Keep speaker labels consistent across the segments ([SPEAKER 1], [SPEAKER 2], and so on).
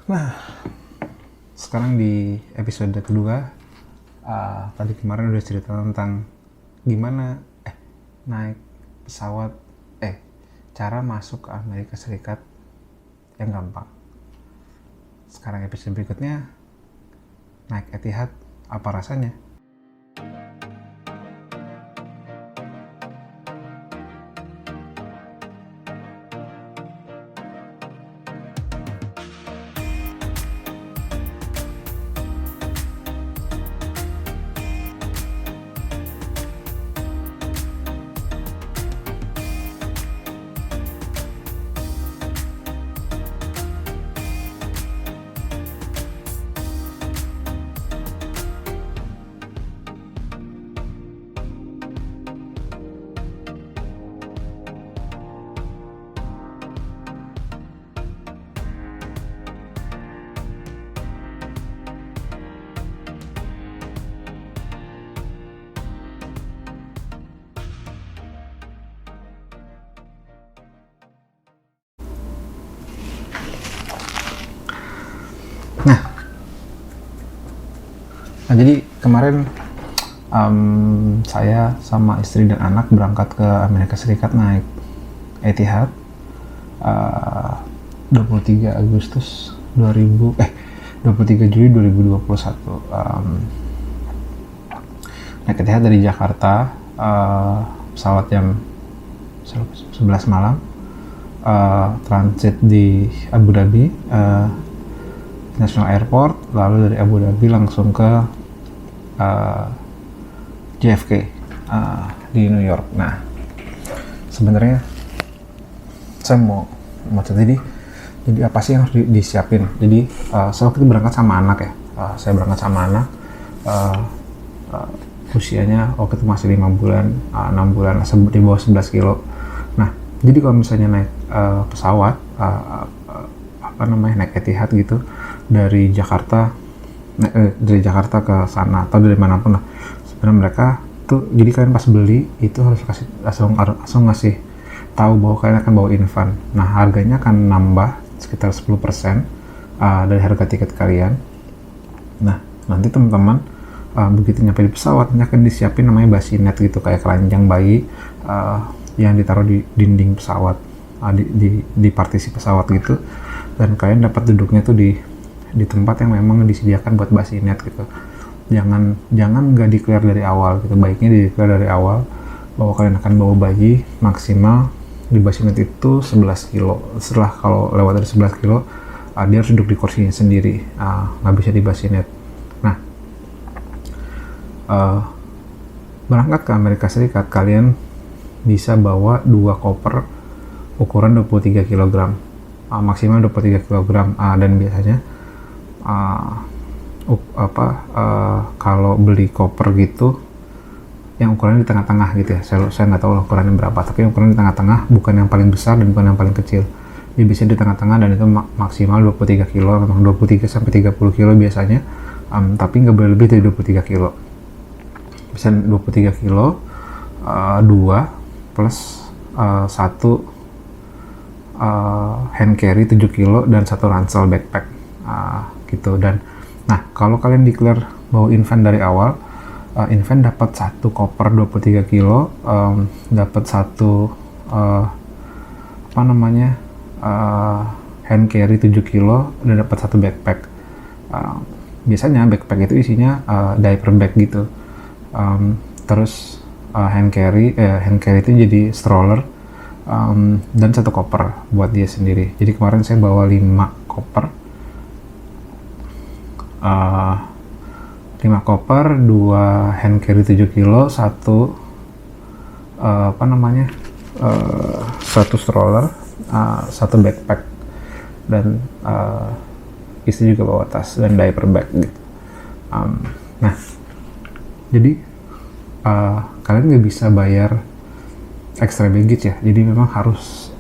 [SPEAKER 1] Nah, sekarang di episode kedua, tadi kemarin udah cerita tentang gimana naik pesawat, cara masuk ke Amerika Serikat yang gampang. Sekarang episode berikutnya, naik Etihad apa rasanya? Nah, jadi kemarin saya sama istri dan anak berangkat ke Amerika Serikat naik Etihad 23 Agustus 23 Juli 2021. Naik Etihad dari Jakarta, pesawat jam 11 malam, transit di Abu Dhabi National Airport, lalu dari Abu Dhabi langsung ke JFK di New York. Nah, sebenarnya saya mau cerita jadi apa sih yang harus disiapin. Jadi saya waktu itu berangkat sama anak ya. Saya berangkat sama anak, usianya waktu itu masih 5 bulan, 6 bulan, di bawah 11 kilo. Nah, jadi kalau misalnya naik pesawat, naik Etihad gitu dari Jakarta ke sana atau dari manapun lah, sebenarnya mereka tuh, jadi kalian pas beli itu harus langsung ngasih tahu bahwa kalian akan bawa infan. Nah, harganya akan nambah sekitar 10% dari harga tiket kalian. Nah, nanti teman-teman begitu nyampe di pesawat, ini akan disiapin namanya bassinet gitu, kayak keranjang bayi yang ditaruh di dinding pesawat, di partisi pesawat gitu, dan kalian dapat duduknya tuh di tempat yang memang disediakan buat bassinet gitu. Jangan nggak declare dari awal gitu, baiknya declare dari awal bahwa kalian akan bawa bayi maksimal di bassinet itu 11 kilo. Setelah kalau lewat dari 11 kilo, dia harus duduk di kursinya sendiri, nggak bisa di bassinet. Nah, berangkat ke Amerika Serikat, kalian bisa bawa 2 koper ukuran 23 kg, maksimal 23 kg, dan biasanya kalau beli koper gitu yang ukurannya di tengah-tengah gitu ya, saya nggak tahu ukurannya berapa, tapi ukuran di tengah-tengah, bukan yang paling besar dan bukan yang paling kecil. Dia bisa di tengah-tengah dan itu maksimal 23 kilo, memang 23 sampai 30 kilo biasanya, tapi nggak boleh lebih dari 23 kilo. Bisa 23 kilo, 2 plus 1 hand carry 7 kilo dan 1 ransel backpack gitu. Dan nah, kalau kalian declare bawa infan dari awal, infan dapat 1 koper 23 kilo, dapat 1 hand carry 7 kilo dan dapat 1 backpack. Biasanya backpack itu isinya diaper bag gitu. Terus hand carry itu jadi stroller, dan 1 koper buat dia sendiri. Jadi kemarin saya bawa 5 koper, 5 koper, 2 hand carry 7 kilo, 1 stroller, 1 backpack, dan istri juga bawa tas dan diaper bag gitu. Nah, jadi kalian nggak bisa bayar extra baggage ya, jadi memang harus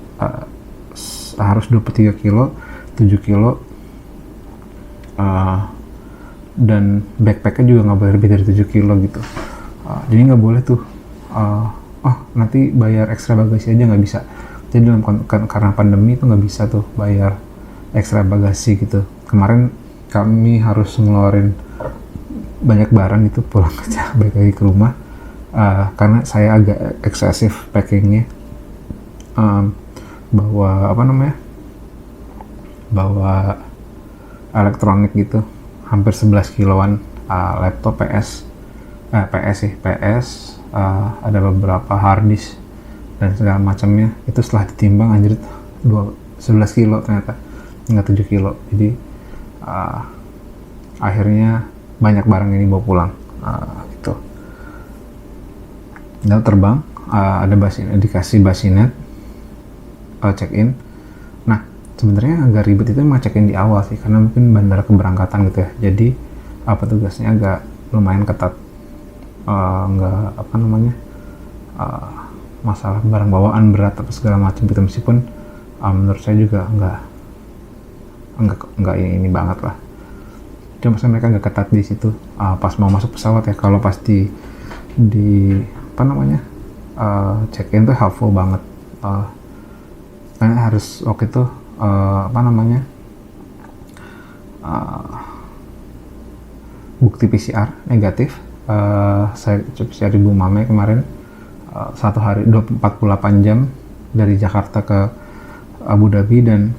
[SPEAKER 1] 23 kilo, 7 kilo, dan backpacknya juga nggak boleh lebih dari 7 kilo gitu. Jadi nggak boleh tuh nanti bayar ekstra bagasi aja, nggak bisa. Jadi karena pandemi itu nggak bisa tuh bayar ekstra bagasi gitu. kemarin kami harus ngeluarin banyak barang itu pulang kerja balik lagi ke rumah, karena saya agak eksesif packingnya, bawa elektronik gitu hampir 11 kiloan, laptop PS, ada beberapa hard disk dan segala macamnya. Itu setelah ditimbang anjir 11 kilo ternyata, nggak 7 kilo. Jadi akhirnya banyak barang ini bawa pulang, gitu. Lalu terbang, ada dikasih basinet, check in. Nah, sebenarnya agak ribet itu emang check in di awal sih, karena mungkin bandara keberangkatan gitu ya. Jadi petugasnya agak lumayan ketat, masalah barang bawaan berat atau segala macam gitu, meskipun menurut saya juga enggak ini banget lah. Cuma mereka nggak ketat di situ pas mau masuk pesawat ya. Kalau pas di check in tuh helpful banget, karena harus waktu itu bukti PCR negatif. Saya PCR di Bumame kemarin, 1 hari 48 jam dari Jakarta ke Abu Dhabi, dan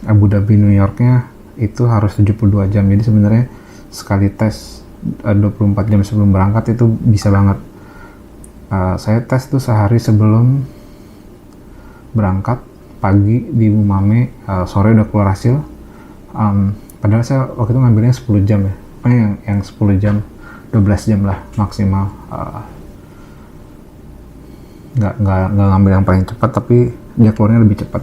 [SPEAKER 1] Abu Dhabi New Yorknya itu harus 72 jam. Jadi sebenarnya sekali tes 24 jam sebelum berangkat itu bisa banget. Saya tes tuh sehari sebelum berangkat pagi di Bumame, sore udah keluar hasil. Padahal saya waktu itu ngambilnya 10 jam ya, yang 10 jam 12 jam lah maksimal. Nggak ngambil yang paling cepat, tapi dia keluarnya lebih cepat.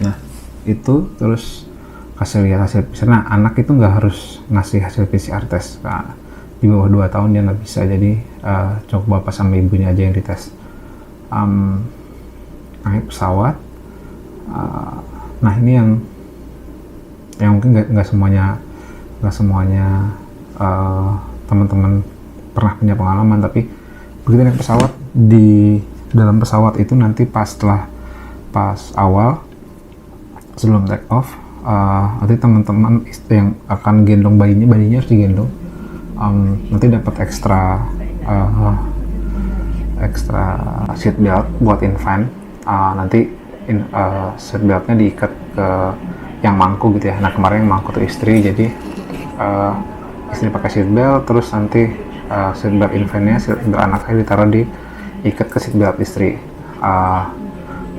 [SPEAKER 1] Nah itu terus kasih lihat hasil PCR. Nah, anak itu nggak harus ngasih hasil PCR tes. Nah, di bawah 2 tahun dia nggak bisa, jadi cukup bapak sama ibunya aja yang dites. Naik pesawat. Nah ini yang mungkin nggak semuanya teman-teman pernah punya pengalaman, tapi begitu naik pesawat, di dalam pesawat itu nanti pas awal sebelum take off, nanti teman-teman yang akan gendong bayinya harus digendong, nanti dapat ekstra seat belt buat infant. Nanti seat beltnya diikat ke yang mangku gitu ya. Nah kemarin yang mangku tuh istri, jadi istri pakai seat belt, terus nanti seat belt infantnya, seat belt anak saya ditaruh ikat ke seat belt istri.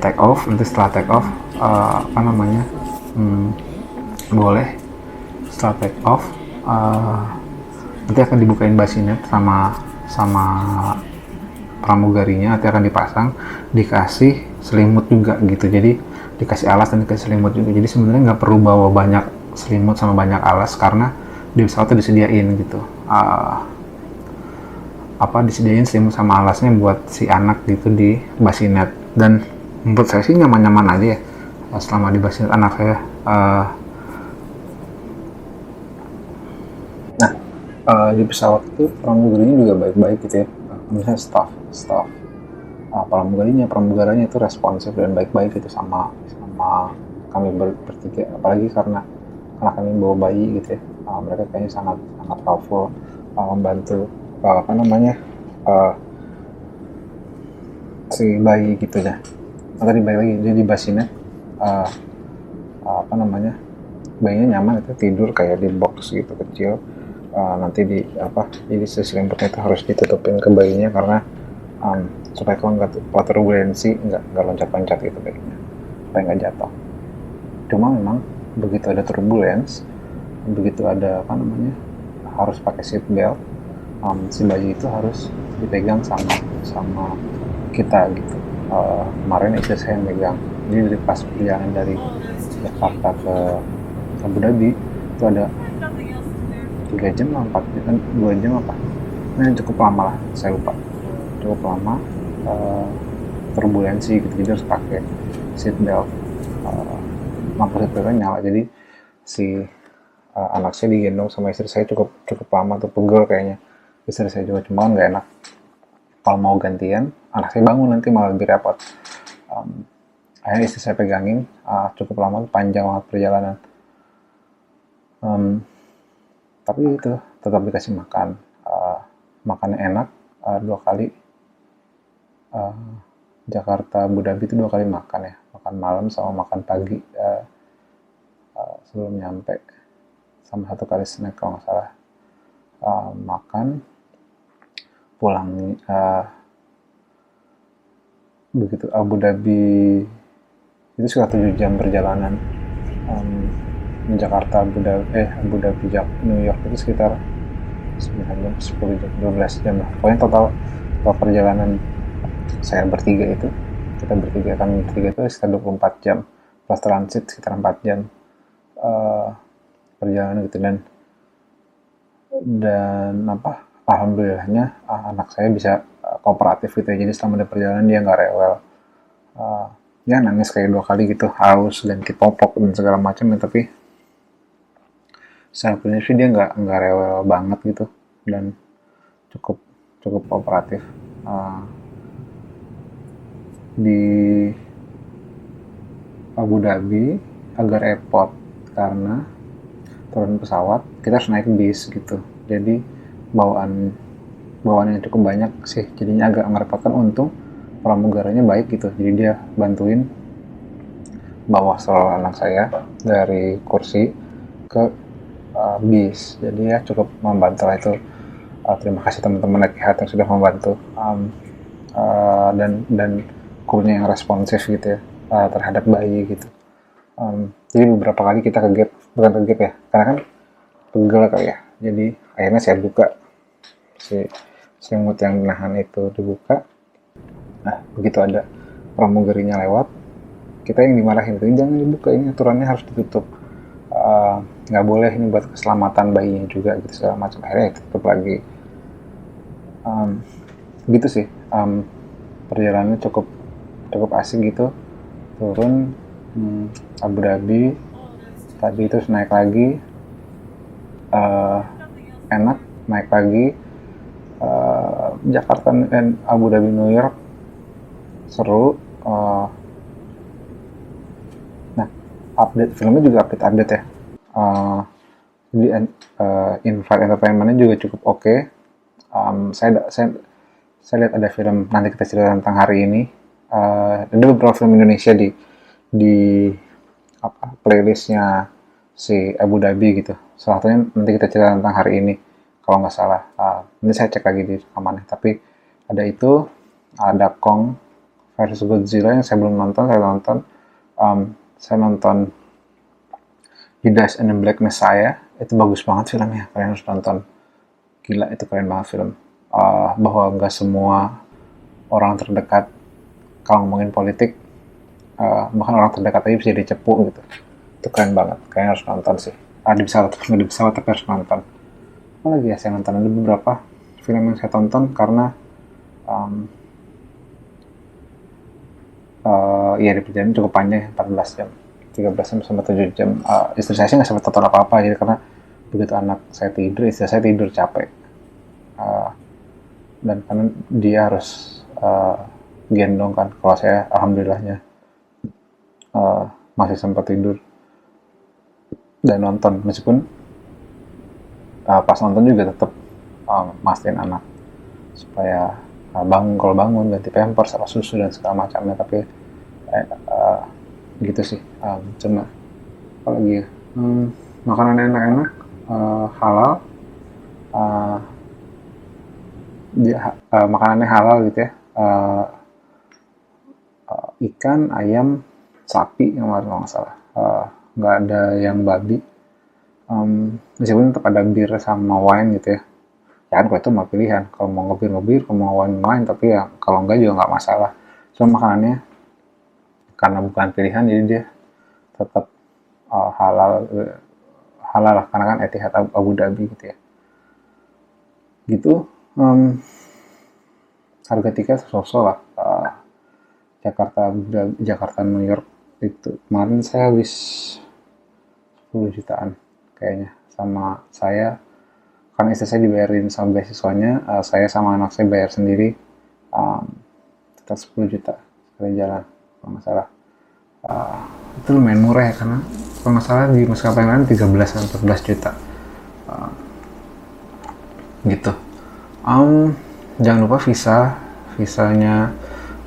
[SPEAKER 1] Take off, nanti setelah take off boleh setelah take off nanti akan dibukain basinet sama pramugarinya, nanti akan dipasang, dikasih selimut juga gitu. Jadi dikasih alas dan dikasih selimut juga. Jadi sebenarnya nggak perlu bawa banyak selimut sama banyak alas, karena di pesawatnya disediain gitu. Disediain selimut sama alasnya buat si anak gitu di basinet. Dan menurut saya sih nyaman-nyaman aja ya selama di basinet anak saya. Di pesawat itu pramugarinya juga baik-baik gitu ya. Misalnya staff pramugaranya itu responsif dan baik-baik gitu sama kami bertiga, apalagi karena kami bawa bayi gitu ya. Mereka kayaknya sangat helpful, membantu si bayi gitu ya. Tadi balik lagi dia di basinet, bayinya nyaman itu, tidur kayak di box gitu kecil. Nanti jadi selimutnya itu harus ditutupin ke bayinya, karena supaya kalau nggak turbulensi nggak loncat-loncat gitu bayinya, supaya nggak jatuh. Cuma memang begitu ada turbulence, begitu ada harus pakai seat belt, si bayi itu harus dipegang sama kita gitu. Kemarin istri saya yang megang, jadi pas perjalanan dari Jakarta ke Abu Dhabi itu ada 3 jam lah, 2 jam apa, ini cukup lama lah, saya lupa, cukup lama turbulensi gitu, jadi harus pakai seat belt. Lampu seat beltnya nyala, jadi si anak saya digendong sama istri saya cukup lama tuh, pegel kayaknya istri saya juga. Cuma nggak enak kalau mau gantian anak saya bangun, nanti malah lebih repot. Akhirnya istri saya pegangin cukup lama, panjang banget perjalanan. Tapi itu tetap dikasih makan, makannya enak, 2 kali. Jakarta Abu Dhabi itu 2 kali makan ya, makan malam sama makan pagi, sebelum nyampe, sama 1 kali snack kalau nggak salah. Makan pulang, begitu Abu Dhabi itu sekitar 7 jam perjalanan. Jakarta Abu Dhabi New York itu sekitar 9 jam, 10 jam, 12 jam lah. Pokoknya total perjalanan saya bertiga itu, kita bertiga, kami bertiga itu sekitar 24 jam. Plus transit sekitar 4 jam perjalanan gitu. Dan alhamdulillahnya anak saya bisa kooperatif gitu ya. Jadi selama di perjalanan dia nggak rewel. Ya nangis kayak 2 kali gitu, haus dan popok dan segala macam ya, tapi secara prinsip dia nggak rewel banget gitu, dan cukup kooperatif. Di Abu Dhabi agak repot karena turun pesawat kita harus naik bis gitu, jadi bawaannya cukup banyak sih, jadinya agak merepotkan. Untung pramugaranya baik gitu, jadi dia bantuin bawa stroller anak saya dari kursi ke bis, jadi ya cukup membantu lah itu. Terima kasih teman-teman Etihad yang sudah membantu, dan krunya yang responsif gitu ya, terhadap bayi gitu. Jadi beberapa kali kita bukan ke gap ya, karena kan pegel kali ya, jadi akhirnya saya buka si selimut yang nahan itu, dibuka. Nah begitu ada pramugarinya lewat, kita yang dimarahin itu, jangan dibuka, ini aturannya harus ditutup, nggak boleh, ini buat keselamatan bayinya juga gitu, segala macam. Akhirnya tutup lagi. Gitu sih, perjalanannya cukup asik gitu. Turun Abu Dhabi tadi, terus naik lagi, enak, naik lagi, Jakarta dan Abu Dhabi New York seru. Nah update filmnya juga update ya, jadi in-flight entertainmentnya juga cukup oke. Saya lihat ada film, nanti kita cerita tentang hari ini. Ada beberapa film Indonesia di playlistnya si Abu Dhabi gitu. Salah satunya nanti kita cerita tentang hari ini kalau nggak salah. Nanti saya cek lagi di rekamannya. Tapi ada itu, ada Kong versus Godzilla yang saya belum nonton. Saya nonton Judas and the Black Messiah. Itu bagus banget filmnya, kalian harus nonton. Gila, itu keren banget film. Bahwa nggak semua orang terdekat, kalau ngomongin politik, bahkan orang terdekat aja bisa dicepu gitu. Itu keren banget, kalian harus nonton sih. Di pesawat tapi harus nonton. Apa lagi ya saya nonton, ada beberapa film yang saya tonton karena ya di perjalanan cukup panjang, 14 jam, 13 jam sampai 7 jam. Istri saya sih nggak sempat tonton apa-apa, jadi karena begitu anak saya tidur, istri saya tidur capek, dan karena dia harus gendong kan. Kalau saya alhamdulillahnya masih sempat tidur dan nonton, meskipun pas nonton juga tetap mastiin anak supaya kalau bangun ganti pampers, sama susu dan segala macamnya. Tapi gitu sih. Cuma apa lagi ya, makanan enak-enak, halal, makanannya halal gitu ya, ikan, ayam, sapi yang kalau nggak salah, nggak ada yang babi. Meskipun tetap ada bir sama wine gitu ya. Ya kan kalau itu mah pilihan, kalau mau ngebir, kalau mau wine, tapi ya kalau enggak juga nggak masalah. Cuma makanannya karena bukan pilihan, jadi dia tetap halal lah, karena kan Etihad Abu Dhabi gitu ya. Gitu. Harga tiket sosok lah, Jakarta New York itu kemarin saya habis 10 jutaan kayaknya, sama saya, karena istri saya dibayarin sama beasiswanya, saya sama anak saya bayar sendiri, sekitar 10 juta sekali jalan kalau nggak salah. Itu lumayan murah ya, karena kalau nggak salah di maskapai yang lain 13-14 juta gitu. Jangan lupa visanya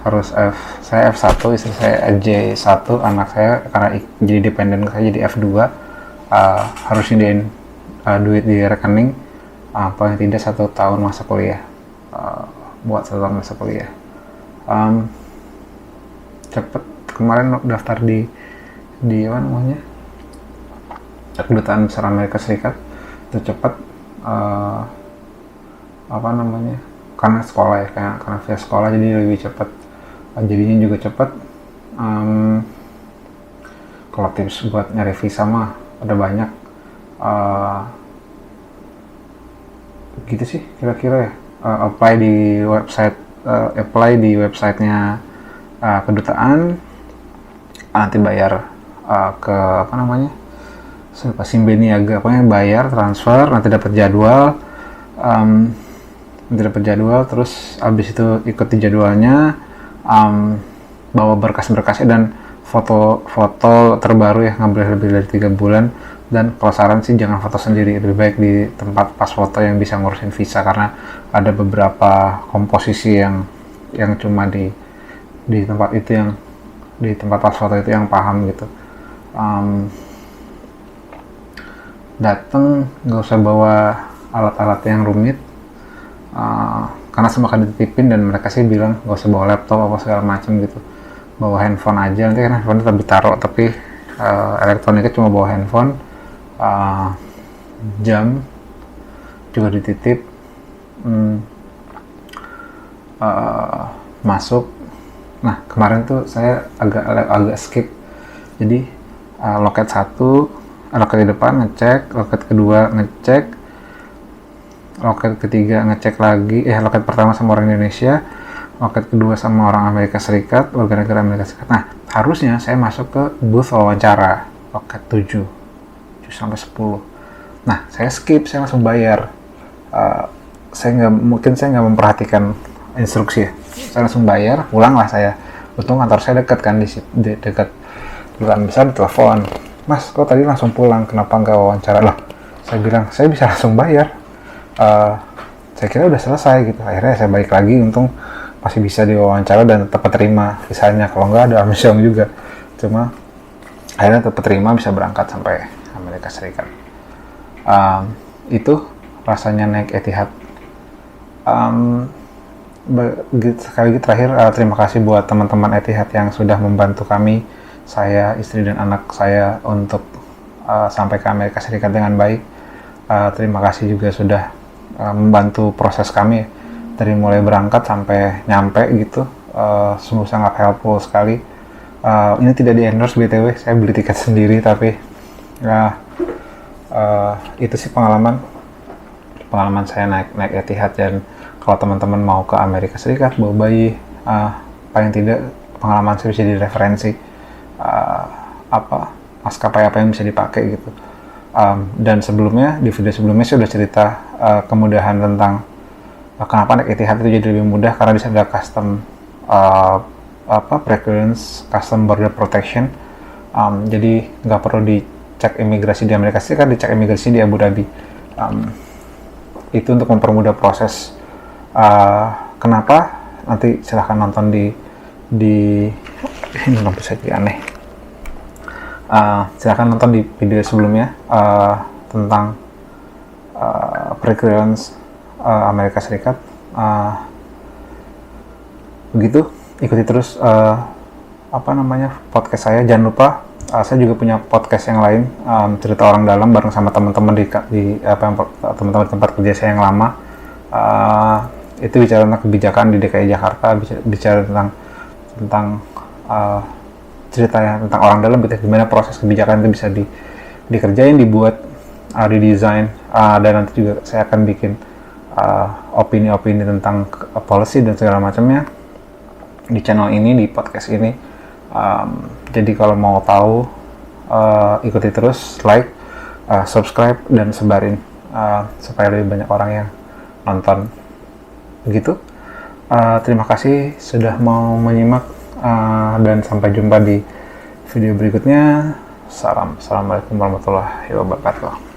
[SPEAKER 1] harus saya F1, istri saya J1, anak saya karena jadi dependen saya jadi F2, harus nyediain duit di rekening paling tidak 1 tahun masa kuliah, buat 1 tahun masa kuliah. Cepet kemarin daftar di apa namanya, kedutaan besar Amerika Serikat itu cepet, apa namanya, karena sekolah ya, karena via sekolah jadi lebih cepat, jadinya juga cepat. Kalau tips buat nyari visa mah ada banyak, gitu sih kira-kira ya. Apply di websitenya kedutaan, nanti bayar ke apa namanya, Simbe Niaga, pokoknya bayar transfer, nanti dapat jadwal, terus abis itu ikuti jadwalnya, bawa berkas-berkasnya dan foto terbaru ya, nggak boleh lebih dari 3 bulan. Dan kalau saran sih jangan foto sendiri, lebih baik di tempat pas foto yang bisa ngurusin visa, karena ada beberapa komposisi yang cuma di tempat itu, yang di tempat pas foto itu yang paham gitu. Datang nggak usah bawa alat-alat yang rumit, karena semua akan dititipin, dan mereka sih bilang nggak usah bawa laptop apa segala macam gitu, bawa handphone aja. Nanti kan handphone tetap ditaruh, tapi elektroniknya cuma bawa handphone. Jam juga dititip. Masuk. Nah kemarin tuh saya agak skip, jadi loket 1, loket di depan ngecek, loket kedua ngecek, loket ketiga ngecek lagi, loket pertama sama orang Indonesia, loket kedua sama orang Amerika Serikat, warga negara Amerika Serikat. Nah harusnya saya masuk ke booth wawancara, loket 7-10. Nah saya skip, saya langsung bayar. Saya nggak memperhatikan instruksi ya, saya langsung bayar, pulang lah saya. Untung kantor saya dekat kan, di dekat kedutaan besar. Telepon, mas kok tadi langsung pulang, kenapa nggak wawancara? Loh, saya bilang saya bisa langsung bayar, saya kira udah selesai gitu. Akhirnya saya balik lagi, untung masih bisa diwawancara dan tetap terima visanya. Kalau nggak ada amsyong juga, cuma akhirnya tetap terima, bisa berangkat sampai Amerika Serikat. Itu rasanya naik Etihad. Sekali lagi terakhir, terima kasih buat teman-teman Etihad yang sudah membantu kami, saya, istri dan anak saya untuk sampai ke Amerika Serikat dengan baik. Terima kasih juga sudah membantu proses kami dari mulai berangkat sampai nyampe gitu. Sungguh sangat helpful sekali. Ini tidak di endorse BTW, saya beli tiket sendiri, tapi itu sih pengalaman saya naik Etihad. Dan kalau teman-teman mau ke Amerika Serikat bawa bayi, paling tidak pengalaman saya bisa jadi referensi maskapai apa yang bisa dipakai gitu. Dan sebelumnya, di video sebelumnya saya sudah cerita kemudahan tentang kenapa naik Etihad itu jadi lebih mudah, karena di sana ada custom pre-clearance, custom border protection. Jadi nggak perlu dicek imigrasi di Amerika Serikat, dicek imigrasi di Abu Dhabi. Itu untuk mempermudah proses. Kenapa? Nanti silahkan nonton di ini lampu saya jadi aneh. Silahkan nonton di video sebelumnya tentang pre-clearance Amerika Serikat. Begitu, ikuti terus podcast saya. Jangan lupa saya juga punya podcast yang lain, cerita orang dalam, bareng sama teman-teman teman-teman tempat kerja saya yang lama. Itu bicara tentang kebijakan di DKI Jakarta, bicara tentang ceritanya tentang orang dalam gitu, gimana proses kebijakan itu bisa dikerjain, dibuat, didesain, dan nanti juga saya akan bikin opini-opini tentang policy dan segala macamnya di channel ini, di podcast ini. Jadi kalau mau tahu, ikuti terus, like, subscribe, dan sebarin supaya lebih banyak orang yang nonton. Begitu. Terima kasih sudah mau menyimak, dan sampai jumpa di video berikutnya. Assalamualaikum warahmatullahi wabarakatuh.